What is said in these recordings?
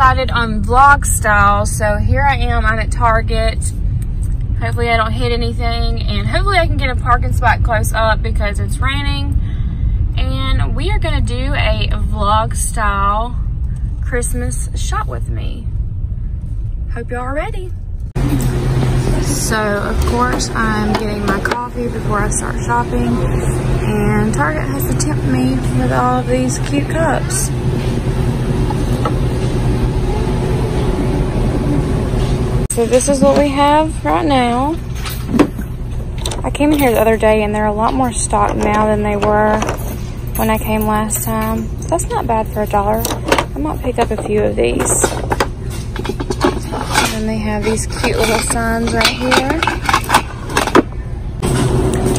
decided on vlog style. So here I am, I'm at Target. Hopefully I don't hit anything, and hopefully I can get a parking spot close up because it's raining. And we are gonna do a vlog style Christmas shop with me. Hope y'all are ready. So of course I'm getting my coffee before I start shopping, and Target has to tempt me with all of these cute cups. So this is what we have right now. I came in here the other day and they're a lot more stocked now than they were when I came last time. That's not bad for $1. I might pick up a few of these. And then they have these cute little signs right here.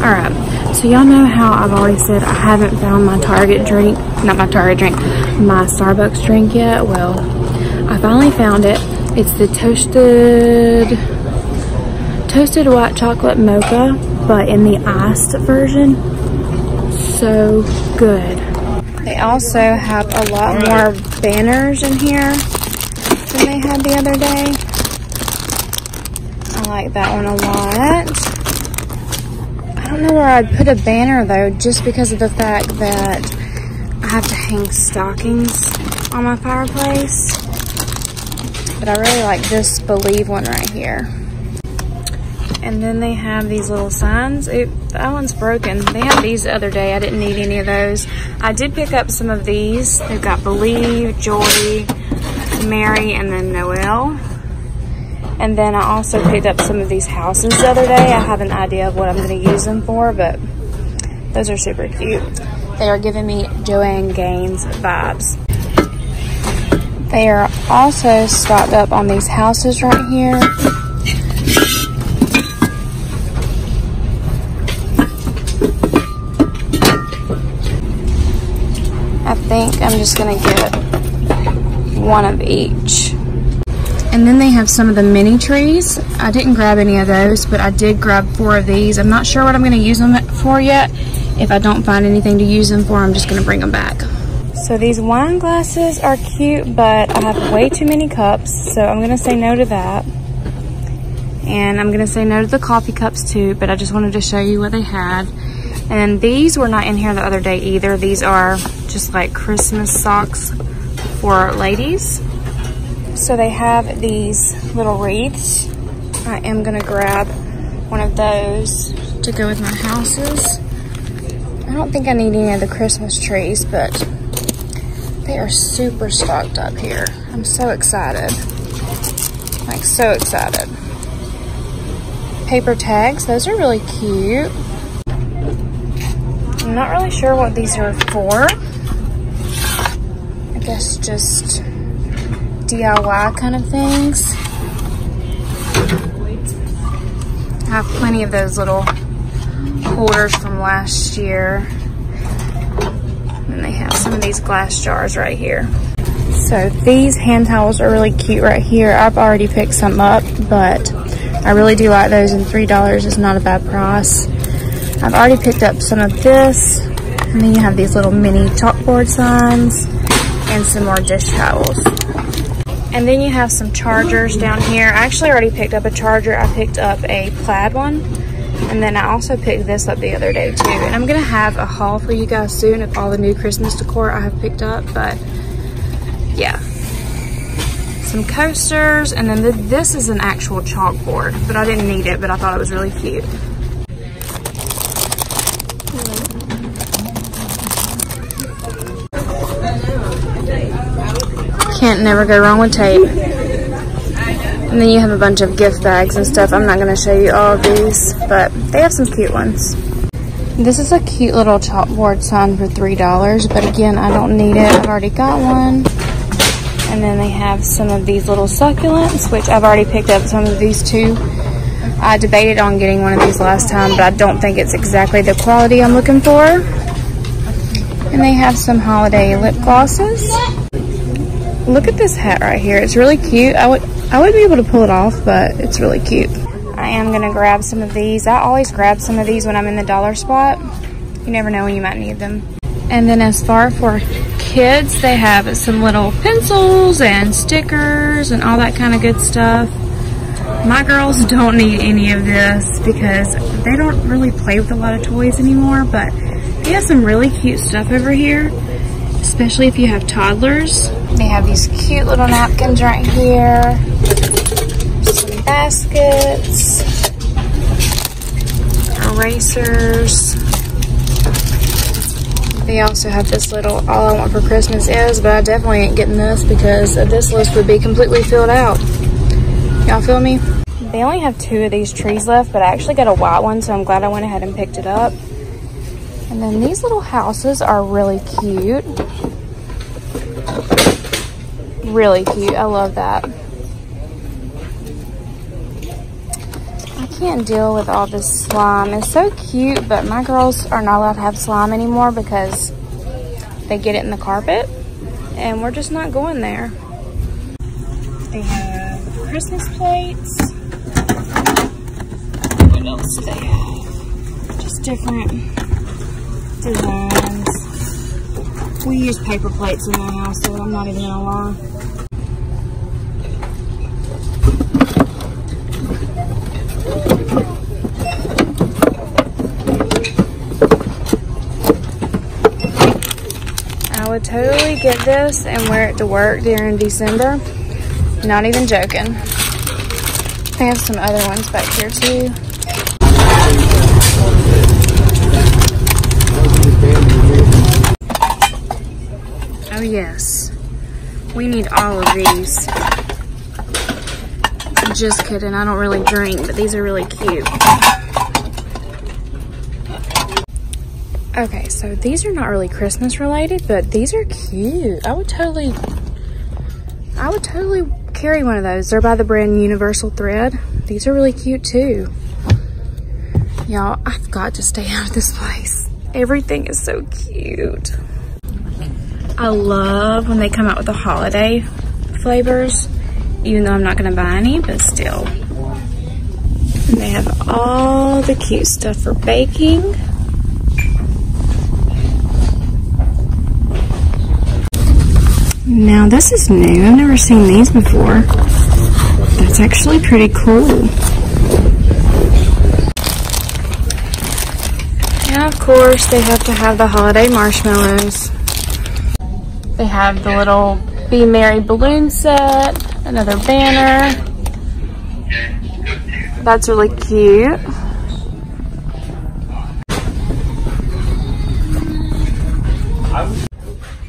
Alright, so y'all know how I've already said I haven't found my Target drink, not my Target drink, my Starbucks drink yet. Well, I finally found it. It's the toasted white chocolate mocha, but in the iced version. So good. They also have a lot more banners in here than they had the other day. I like that one a lot. I don't know where I'd put a banner though, just because of the fact that I have to hang stockings on my fireplace. But I really like this Believe one right here. And then they have these little signs. That one's broken. They had these the other day. I didn't need any of those. I did pick up some of these. They've got Believe, Joy, Mary, and then Noel. And then I also picked up some of these houses the other day. I have an idea of what I'm going to use them for, but those are super cute. They are giving me Joanne Gaines vibes. They are also stocked up on these houses right here. I think I'm just gonna get one of each. And then they have some of the mini trees. I didn't grab any of those, but I did grab 4 of these. I'm not sure what I'm gonna use them for yet. If I don't find anything to use them for, I'm just gonna bring them back. So these wine glasses are cute, but I have way too many cups, so I'm gonna say no to that. And I'm gonna say no to the coffee cups too, but I just wanted to show you what they had. And these were not in here the other day either. These are just like Christmas socks for ladies. So they have these little wreaths. I am gonna grab one of those to go with my houses. I don't think I need any of the Christmas trees, but they are super stocked up here. I'm so excited. Like, so excited. Paper tags, those are really cute. I'm not really sure what these are for. I guess just DIY kind of things. I have plenty of those little holders from last year. And they have some of these glass jars right here. So these hand towels are really cute right here. I've already picked some up, but I really do like those, and $3 is not a bad price. I've already picked up some of this. And then you have these little mini chalkboard signs and some more dish towels. And then you have some chargers down here. I actually already picked up a charger. I picked up a plaid one. And then I also picked this up the other day too. And I'm gonna have a haul for you guys soon of all the new Christmas decor I have picked up, but yeah. Some coasters, and then this is an actual chalkboard, but I didn't need it, but I thought it was really cute. Can't never go wrong with tape. And then you have a bunch of gift bags and stuff. I'm not going to show you all of these, but they have some cute ones. This is a cute little chalkboard sign for $3, but again, I don't need it. I've already got one. And then they have some of these little succulents, which I've already picked up some of these too. I debated on getting one of these last time, but I don't think it's exactly the quality I'm looking for. And they have some holiday lip glosses. Look at this hat right here. It's really cute. I wouldn't be able to pull it off, but it's really cute. I am gonna grab some of these. I always grab some of these when I'm in the dollar spot. You never know when you might need them. And then as far for kids, they have some little pencils and stickers and all that kind of good stuff. My girls don't need any of this because they don't really play with a lot of toys anymore, but they have some really cute stuff over here, especially if you have toddlers. They have these cute little napkins right here, some baskets, erasers. They also have this little all I want for Christmas is, but I definitely ain't getting this because this list would be completely filled out. Y'all feel me? They only have 2 of these trees left, but I actually got a white one, so I'm glad I went ahead and picked it up. And then these little houses are really cute. Really cute. I love that. I can't deal with all this slime. It's so cute, but my girls are not allowed to have slime anymore because they get it in the carpet, and we're just not going there. They have Christmas plates. What else do they have? Just different designs. We use paper plates in my house, so I'm not even gonna lie. I would totally get this and wear it to work during December. Not even joking. They have some other ones back here too. Oh yes, we need all of these. Just kidding, I don't really drink, but these are really cute. Okay, so these are not really Christmas related, but these are cute. I would totally carry one of those. They're by the brand Universal Thread. These are really cute too. Y'all, I've got to stay out of this place. Everything is so cute. I love when they come out with the holiday flavors, even though I'm not gonna buy any, but still. And they have all the cute stuff for baking. Now this is new. I've never seen these before. That's actually pretty cool. And of course they have to have the holiday marshmallows. They have the little Be Merry balloon set, another banner. That's really cute.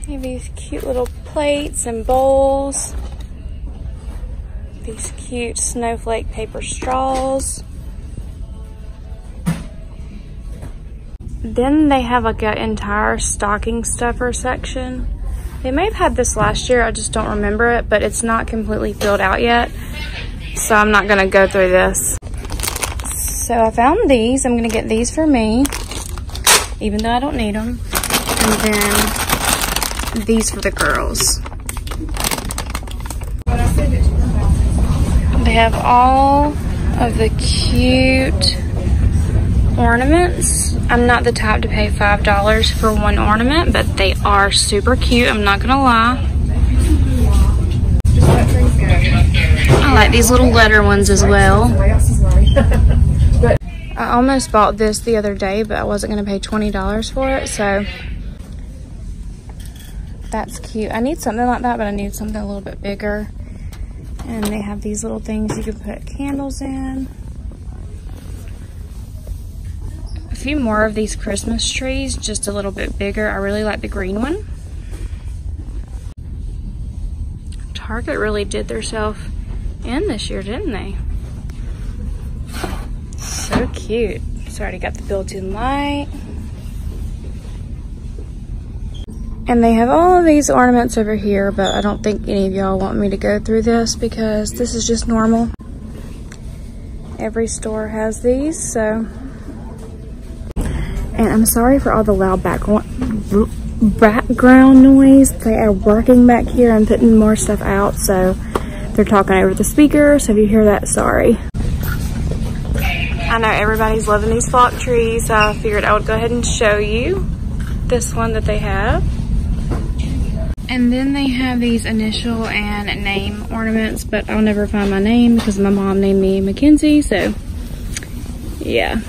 They have these cute little plates and bowls. These cute snowflake paper straws. Then they have like an entire stocking stuffer section. They may have had this last year, I just don't remember it, but it's not completely filled out yet. So I'm not gonna go through this. So I found these. I'm gonna get these for me, even though I don't need them. And then these for the girls. They have all of the cute ornaments. I'm not the type to pay $5 for one ornament, but they are super cute, I'm not gonna lie. I like these little letter ones as well. I almost bought this the other day, but I wasn't gonna pay $20 for it, so that's cute. I need something like that, but I need something a little bit bigger. And they have these little things you can put candles in. A few more of these Christmas trees, just a little bit bigger. I really like the green one. Target really did theirself in this year, didn't they? So cute. It's already got the built-in light. And they have all of these ornaments over here, but I don't think any of y'all want me to go through this because this is just normal. Every store has these, so. And I'm sorry for all the loud background noise. They are working back here and putting more stuff out, so they're talking over the speaker, so if you hear that, sorry. I know everybody's loving these flock trees, so I figured I would go ahead and show you. this one that they have. And then they have these initial and name ornaments, but I'll never find my name because my mom named me Mackenzie, so yeah.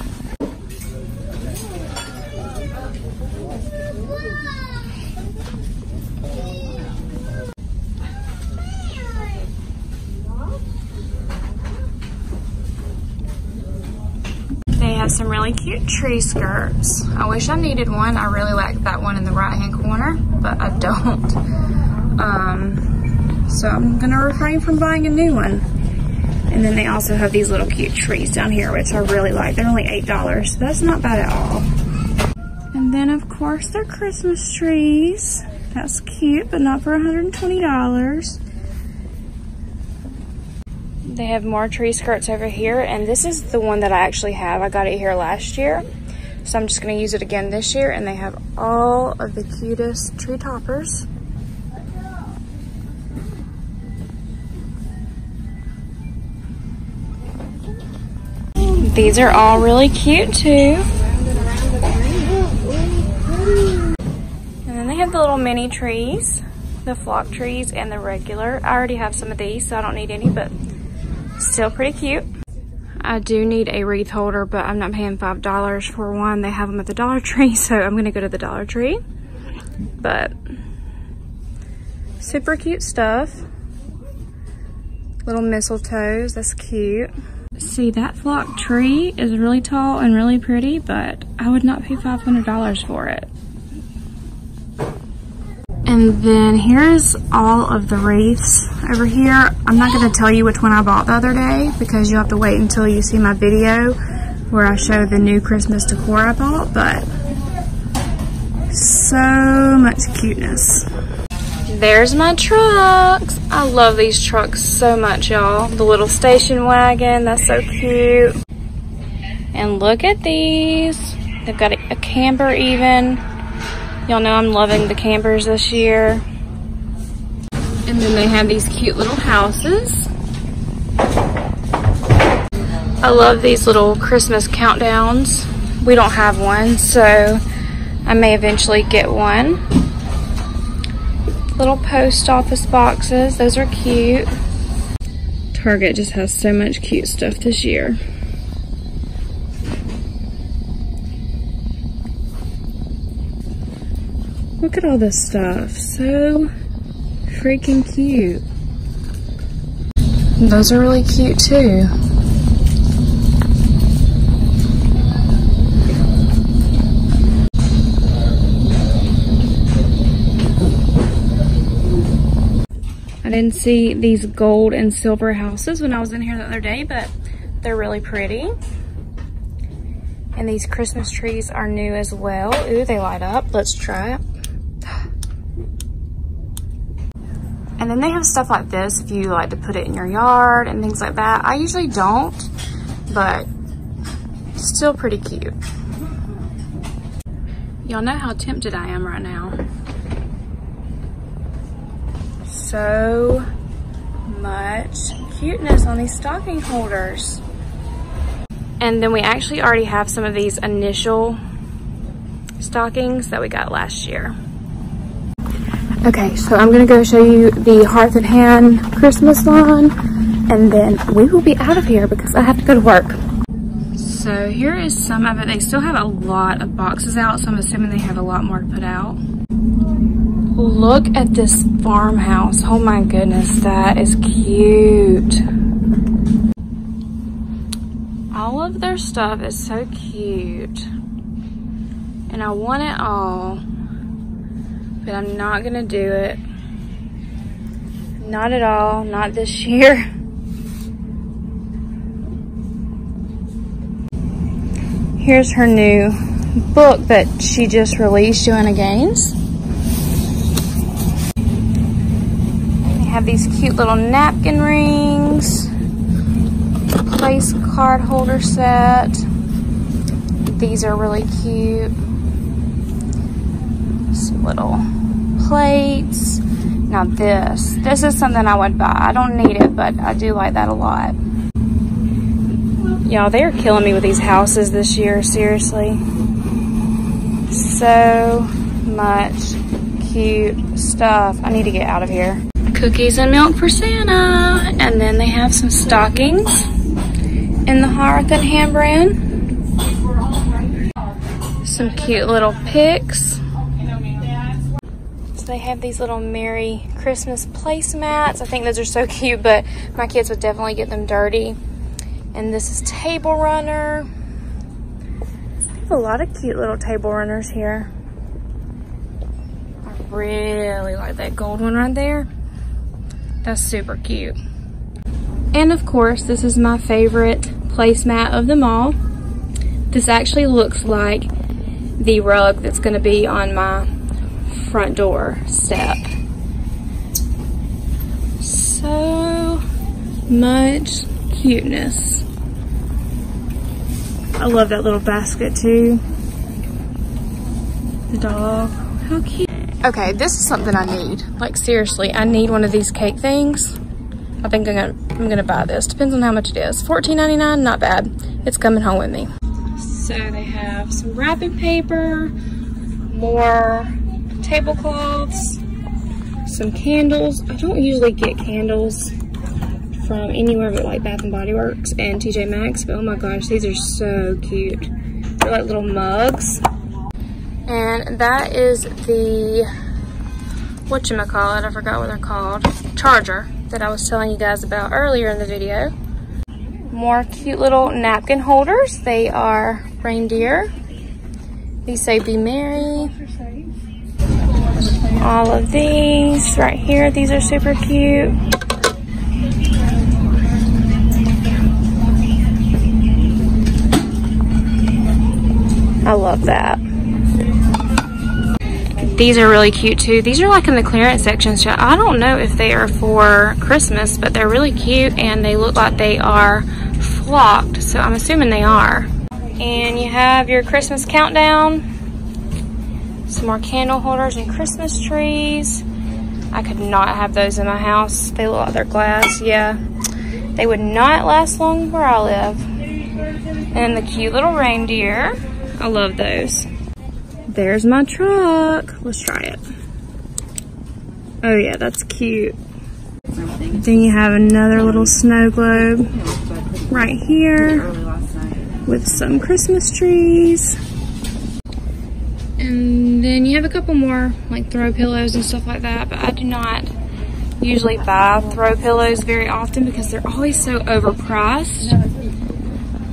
They have some really cute tree skirts. I wish I needed one. I really like that one in the right hand corner, but I don't. So I'm gonna refrain from buying a new one. And then they also have these little cute trees down here, which I really like. They're only $8, so that's not bad at all. And then of course their Christmas trees. That's cute, but not for $120. They have more tree skirts over here, and this is the one that I actually have. I got it here last year, so I'm just going to use it again this year, and they have all of the cutest tree toppers. These are all really cute too. And then they have the little mini trees, the flock trees, and the regular. I already have some of these, so I don't need any, but still pretty cute. I do need a wreath holder, but I'm not paying $5 for one. They have them at the Dollar Tree, so I'm gonna go to the Dollar Tree. But super cute stuff. Little mistletoes, that's cute. See, that flock tree is really tall and really pretty, but I would not pay $500 for it. And then here's all of the wreaths over here. I'm not going to tell you which one I bought the other day because you'll have to wait until you see my video where I show the new Christmas decor I bought, but so much cuteness. There's my trucks. I love these trucks so much, y'all. The little station wagon, that's so cute. And look at these. They've got a camper even. Y'all know I'm loving the campers this year. And then they have these cute little houses. I love these little Christmas countdowns. We don't have one, so I may eventually get one. Little post office boxes, those are cute. Target just has so much cute stuff this year. Look at all this stuff, so freaking cute. Those are really cute too. I didn't see these gold and silver houses when I was in here the other day, but they're really pretty. And these Christmas trees are new as well. Ooh, they light up. Let's try it. And then they have stuff like this if you like to put it in your yard and things like that. I usually don't, but still pretty cute. Y'all know how tempted I am right now. So much cuteness on these stocking holders. And then we actually already have some of these initial stockings that we got last year. Okay, so I'm gonna go show you the Hearth and Hand Christmas line, and then we will be out of here because I have to go to work. So here is some of it. They still have a lot of boxes out, so I'm assuming they have a lot more to put out. Look at this farmhouse. Oh my goodness, that is cute. All of their stuff is so cute. And I want it all. But I'm not gonna do it. Not at all, not this year. Here's her new book that she just released, Joanna Gaines. They have these cute little napkin rings, place card holder set. These are really cute. Some little plates. Now this is something I would buy. I don't need it, but I do like that a lot. Y'all, they are killing me with these houses this year, seriously. So much cute stuff. I need to get out of here. Cookies and milk for Santa. And then they have some stockings in the Hearth and Hand brand. Some cute little picks. So they have these little Merry Christmas placemats. I think those are so cute, but my kids would definitely get them dirty. And this is table runner. They have a lot of cute little table runners here. I really like that gold one right there. That's super cute. And of course, this is my favorite placemat of them all. This actually looks like the rug that's going to be on my front door step. So much cuteness. I love that little basket too. The dog, how cute. Okay, this is something I need. Like seriously, I need one of these cake things. I think I'm gonna buy this. Depends on how much it is. $14.99, not bad. It's coming home with me. So they have some wrapping paper, more tablecloths, some candles. I don't usually get candles from anywhere but like Bath and Body Works and TJ Maxx, but oh my gosh, these are so cute. They're like little mugs. And that is the, whatchamacallit, I forgot what they're called, charger that I was telling you guys about earlier in the video. More cute little napkin holders. They are reindeer. These say Be Merry. All of these right here, these are super cute. I love that. These are really cute too. These are like in the clearance section. So I don't know if they are for Christmas, but they're really cute and they look like they are flocked. So I'm assuming they are. And you have your Christmas countdown. Some more candle holders and Christmas trees. I could not have those in my house. They look like they're glass. Yeah, they would not last long where I live. And the cute little reindeer. I love those. There's my truck. Let's try it. Oh yeah, that's cute. Then you have another little snow globe right here with some Christmas trees. And then you have a couple more like throw pillows and stuff like that, but I do not usually buy throw pillows very often because they're always so overpriced.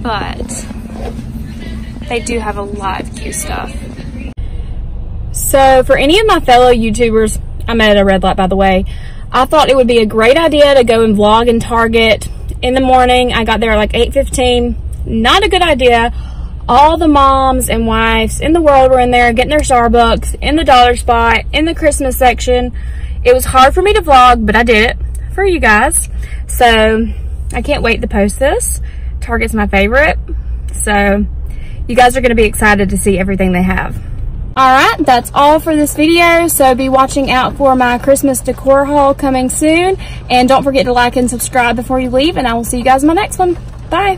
But they do have a lot of cute stuff. So for any of my fellow YouTubers, I'm at a red light by the way, I thought it would be a great idea to go and vlog in Target in the morning. I got there at like 8:15. Not a good idea. All the moms and wives in the world were in there getting their Starbucks, in the dollar spot, in the Christmas section. It was hard for me to vlog, but I did it for you guys. So I can't wait to post this. Target's my favorite. So you guys are going to be excited to see everything they have. Alright, that's all for this video, so be watching out for my Christmas decor haul coming soon. And don't forget to like and subscribe before you leave, and I will see you guys in my next one. Bye!